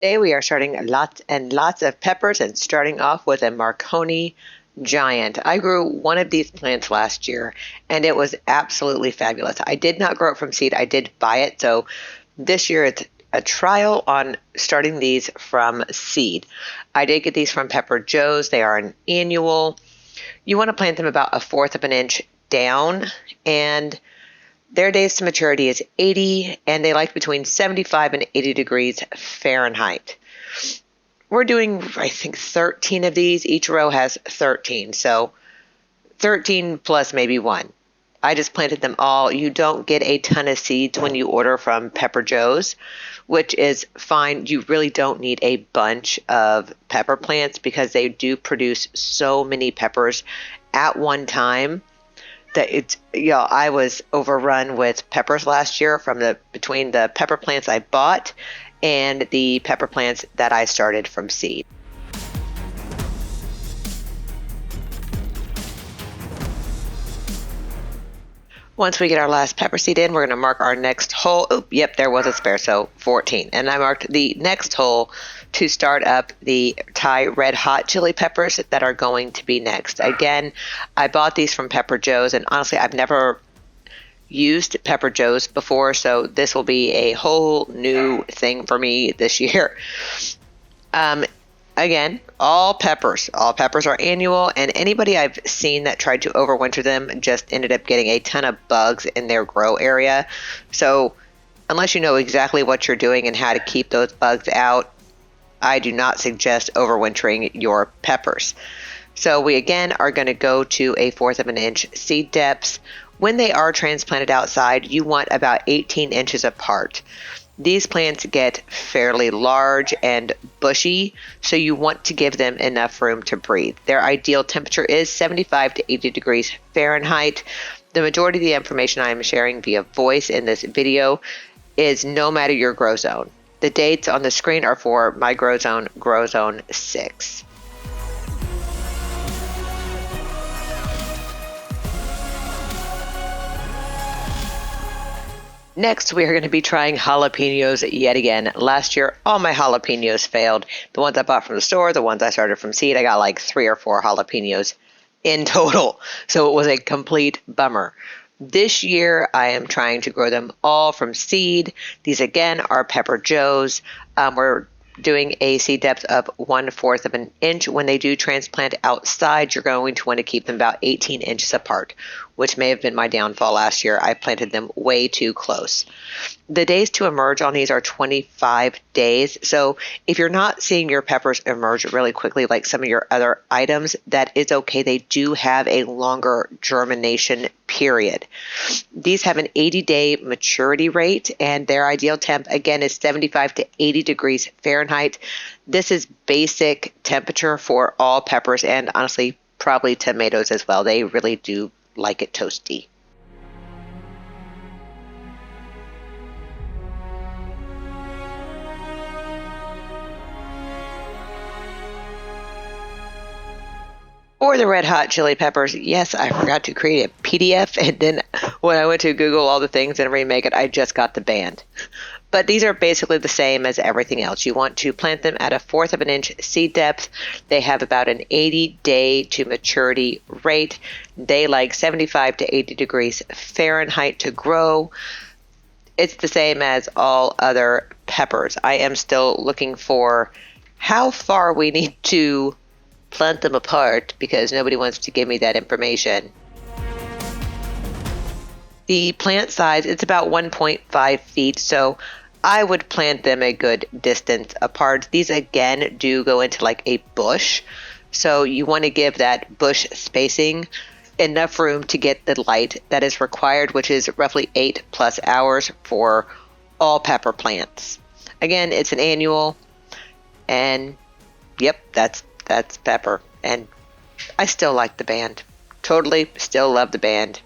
Today we are starting lots and lots of peppers and starting off with a Marconi Giant. I grew one of these plants last year and it was absolutely fabulous. I did not grow it from seed, I did buy it. So this year it's a trial on starting these from seed. I did get these from Pepper Joe's. They are an annual. You want to plant them about 1/4 of an inch down, and their days to maturity is 80, and they like between 75 and 80 degrees Fahrenheit. We're doing, I think, 13 of these. Each row has 13, so 13 plus maybe one. I just planted them all. You don't get a ton of seeds when you order from Pepper Joe's, which is fine. You really don't need a bunch of pepper plants because they do produce so many peppers at one time that it's, I was overrun with peppers last year between the pepper plants I bought and the pepper plants that I started from seed. Once we get our last pepper seed in, we're going to mark our next hole. Oh, yep, there was a spare, so 14. And I marked the next hole to start up the Thai red hot chili peppers that are going to be next. Again, I bought these from Pepper Joe's, and honestly, I've never used Pepper Joe's before, so this will be a whole new thing for me this year. Again, all peppers are annual, and anybody I've seen that tried to overwinter them just ended up getting a ton of bugs in their grow area. So unless you know exactly what you're doing and how to keep those bugs out, I do not suggest overwintering your peppers. So we again are going to go to 1/4 of an inch seed depths. When they are transplanted outside, you want about 18 inches apart. These plants get fairly large and bushy, so you want to give them enough room to breathe. Their ideal temperature is 75 to 80 degrees Fahrenheit. The majority of the information I am sharing via voice in this video is no matter your grow zone. The dates on the screen are for my grow zone 6. Next, we are going to be trying jalapenos yet again. Last year, all my jalapenos failed. The ones I bought from the store, the ones I started from seed, I got like 3 or 4 jalapenos in total. So it was a complete bummer. This year, I am trying to grow them all from seed. These again are Pepper Joe's. We're doing a seed depth of 1/4 of an inch. When they do transplant outside, you're going to want to keep them about 18 inches apart, which may have been my downfall last year. I planted them way too close. The days to emerge on these are 25 days. So if you're not seeing your peppers emerge really quickly like some of your other items, that is okay. They do have a longer germination period. These have an 80-day maturity rate, and their ideal temp, again, is 75 to 80 degrees Fahrenheit. This is basic temperature for all peppers, and honestly, probably tomatoes as well. They really do like it toasty. For the red hot chili peppers, yes, I forgot to create a PDF, and then when I went to Google all the things and remake it, I just got the band. But these are basically the same as everything else. You want to plant them at 1/4 of an inch seed depth. They have about an 80-day to maturity rate. They like 75 to 80 degrees Fahrenheit to grow. It's the same as all other peppers. I am still looking for how far we need to plant them apart because nobody wants to give me that information. The plant size, it's about 1.5 feet, so I would plant them a good distance apart. These again do go into like a bush, so you want to give that bush spacing enough room to get the light that is required, which is roughly 8+ hours for all pepper plants. Again, it's an annual, and yep, that's pepper, and I still like the band. Totally still love the band.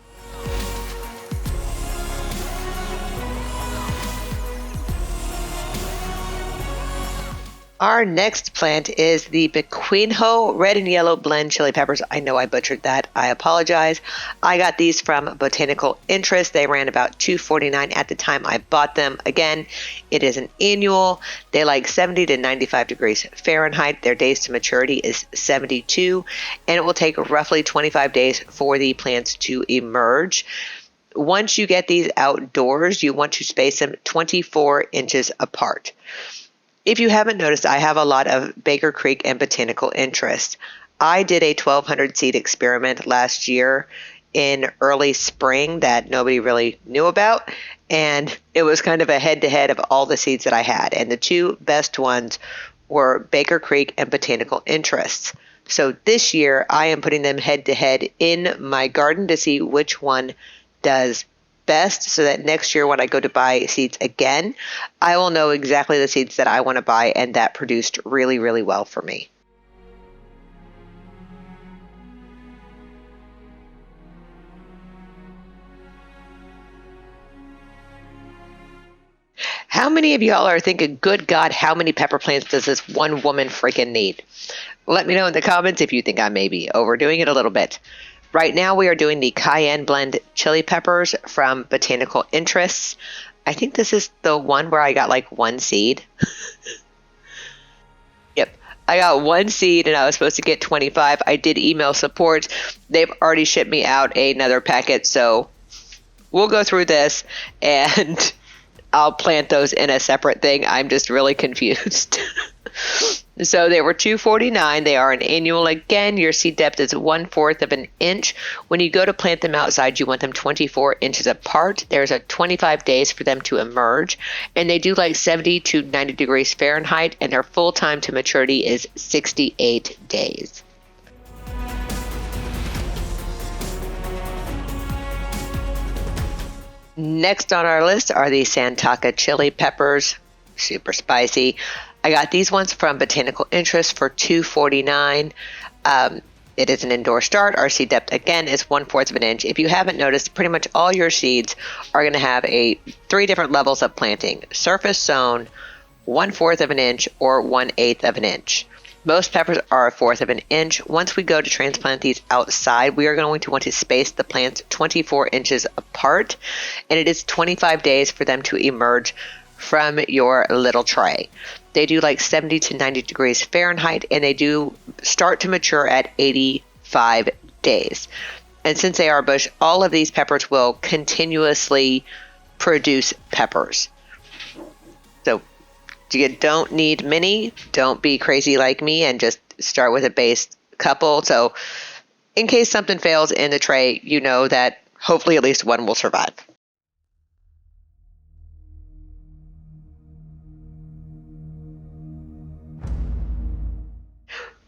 Our next plant is the Biquinho red and yellow blend chili peppers. I know I butchered that. I apologize. I got these from Botanical Interest. They ran about $2.49 at the time I bought them. Again, it is an annual. They like 70 to 95 degrees Fahrenheit. Their days to maturity is 72, and it will take roughly 25 days for the plants to emerge. Once you get these outdoors, you want to space them 24 inches apart. If you haven't noticed, I have a lot of Baker Creek and Botanical Interest. I did a 1,200 seed experiment last year in early spring that nobody really knew about, and it was kind of a head-to-head of all the seeds that I had, and the two best ones were Baker Creek and Botanical Interests. So this year, I am putting them head-to-head in my garden to see which one does best, so that next year when I go to buy seeds again, I will know exactly the seeds that I want to buy and that produced really, really well for me. How many of y'all are thinking, good God, how many pepper plants does this one woman freaking need? Let me know in the comments if you think I may be overdoing it a little bit. Right now we are doing the Cayenne Blend Chili Peppers from Botanical Interests. I think this is the one where I got like one seed. Yep, I got one seed and I was supposed to get 25. I did email support. They've already shipped me out another packet, so we'll go through this and I'll plant those in a separate thing. I'm just really confused. So they were $2.49. They are an annual. Again, your seed depth is 1/4 of an inch. When you go to plant them outside, you want them 24 inches apart. There's a 25 days for them to emerge, and they do like 70 to 90 degrees Fahrenheit, and their full time to maturity is 68 days. Next on our list are the Santaka Chili Peppers, super spicy. I got these ones from Botanical Interest for $2.49. It is an indoor start. Our seed depth, again, is 1/4 of an inch. If you haven't noticed, pretty much all your seeds are going to have three different levels of planting: surface sown, 1/4 of an inch, or 1/8 of an inch. Most peppers are 1/4 of an inch. Once we go to transplant these outside, we are going to want to space the plants 24 inches apart, and it is 25 days for them to emerge from your little tray. They do like 70 to 90 degrees Fahrenheit, and they do start to mature at 85 days. And since they are bush, all of these peppers will continuously produce peppers. So you don't need many. Don't be crazy like me and just start with a base couple. So in case something fails in the tray, you know that hopefully at least one will survive.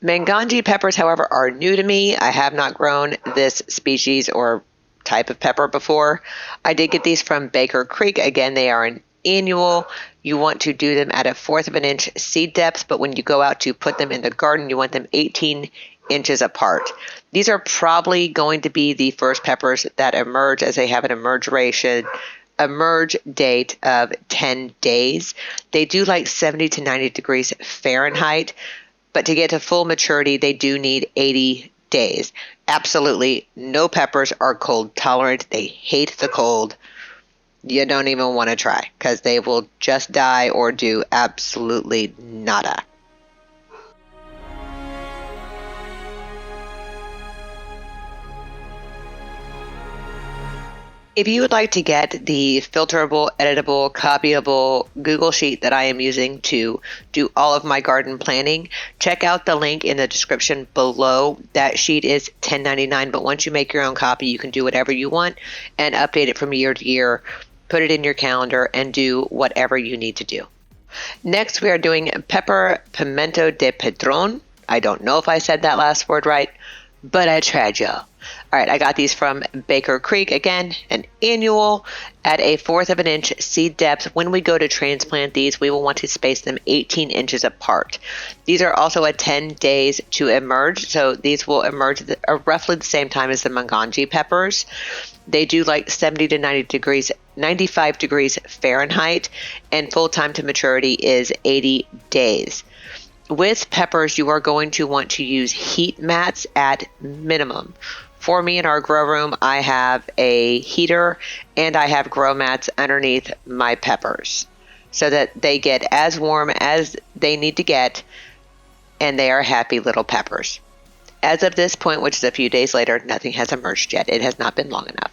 Mangaji peppers, however, are new to me. I have not grown this species or type of pepper before. I did get these from Baker Creek. Again, they are an annual. You want to do them at 1/4 of an inch seed depth, but when you go out to put them in the garden, you want them 18 inches apart. These are probably going to be the first peppers that emerge, as they have an emerge date of 10 days. They do like 70 to 90 degrees Fahrenheit, but to get to full maturity, they do need 80 days. Absolutely no peppers are cold tolerant. They hate the cold. You don't even want to try, because they will just die or do absolutely nada. If you would like to get the filterable, editable, copyable Google Sheet that I am using to do all of my garden planning, check out the link in the description below. That sheet is $10.99, but once you make your own copy, you can do whatever you want and update it from year to year, put it in your calendar, and do whatever you need to do. Next, we are doing Pepper Pimiento de Padron. I don't know if I said that last word right, but I tried, y'all. All right, I got these from Baker Creek. Again, an annual at 1/4 of an inch seed depth. When we go to transplant these, we will want to space them 18 inches apart. These are also at 10 days to emerge, so these will emerge at roughly the same time as the Mangaji peppers. They do like 70 to 90 degrees 95 degrees Fahrenheit, and full time to maturity is 80 days. With peppers, you are going to want to use heat mats at minimum. For me in our grow room, I have a heater and I have grow mats underneath my peppers so that they get as warm as they need to get and they are happy little peppers. As of this point, which is a few days later, nothing has emerged yet. It has not been long enough.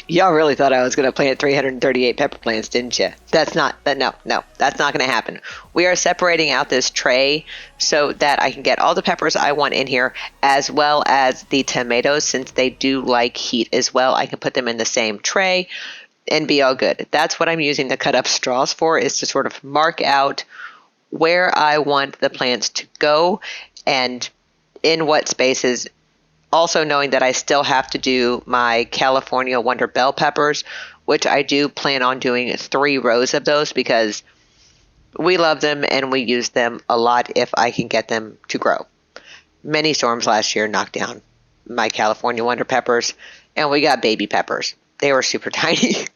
Y'all really thought I was going to plant 338 pepper plants, didn't you? That's not going to happen. We are separating out this tray so that I can get all the peppers I want in here, as well as the tomatoes. Since they do like heat as well, I can put them in the same tray and be all good. That's what I'm using the cut up straws for, is to sort of mark out where I want the plants to go and in what spaces. Also knowing that I still have to do my California Wonder bell peppers, which I do plan on doing 3 rows of those because we love them and we use them a lot if I can get them to grow. Many storms last year knocked down my California Wonder peppers, and we got baby peppers. They were super tiny.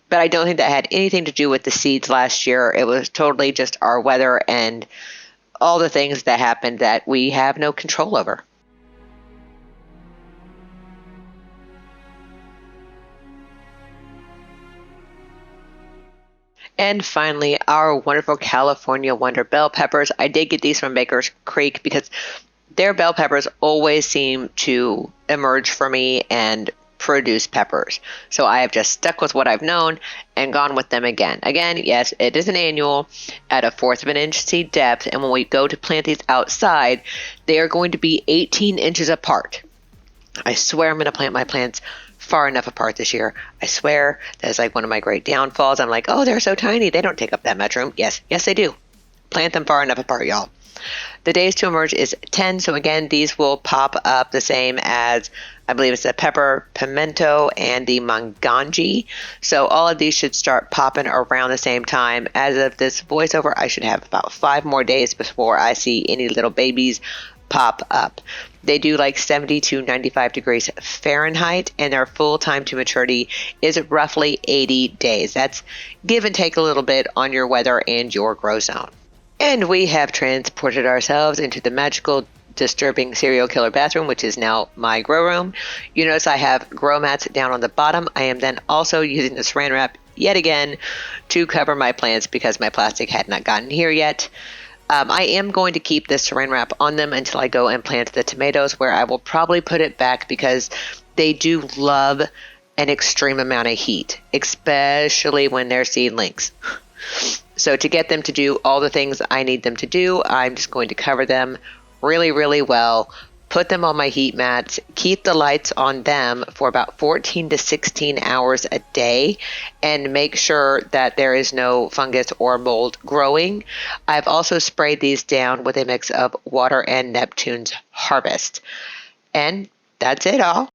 But I don't think that had anything to do with the seeds last year. It was totally just our weather and all the things that happened that we have no control over. And finally, our wonderful California Wonder bell peppers. I did get these from Baker's Creek because their bell peppers always seem to emerge for me and produce peppers. So I have just stuck with what I've known and gone with them again. Again, yes, it is an annual at a 1/4 of an inch seed depth. And when we go to plant these outside, they are going to be 18 inches apart. I swear I'm going to plant my plants far enough apart this year. I swear that is like one of my great downfalls. I'm like, oh, they're so tiny. They don't take up that much room. Yes, they do. Plant them far enough apart, y'all. The days to emerge is 10. So again, these will pop up the same as, I believe it's the Pepper Pimiento and the Mangaji. So all of these should start popping around the same time. As of this voiceover, I should have about 5 more days before I see any little babies pop up. They do like 70 to 95 degrees Fahrenheit, and their full time to maturity is roughly 80 days. That's give and take a little bit on your weather and your grow zone. And we have transported ourselves into the magical, disturbing serial killer bathroom, which is now my grow room. You notice I have grow mats down on the bottom. I am then also using the saran wrap yet again to cover my plants because my plastic had not gotten here yet. I am going to keep this saran wrap on them until I go and plant the tomatoes, where I will probably put it back because they do love an extreme amount of heat, especially when they're seedlings. So to get them to do all the things I need them to do, I'm just going to cover them really, really well, put them on my heat mats, keep the lights on them for about 14 to 16 hours a day, and make sure that there is no fungus or mold growing. I've also sprayed these down with a mix of water and Neptune's Harvest. And that's it all.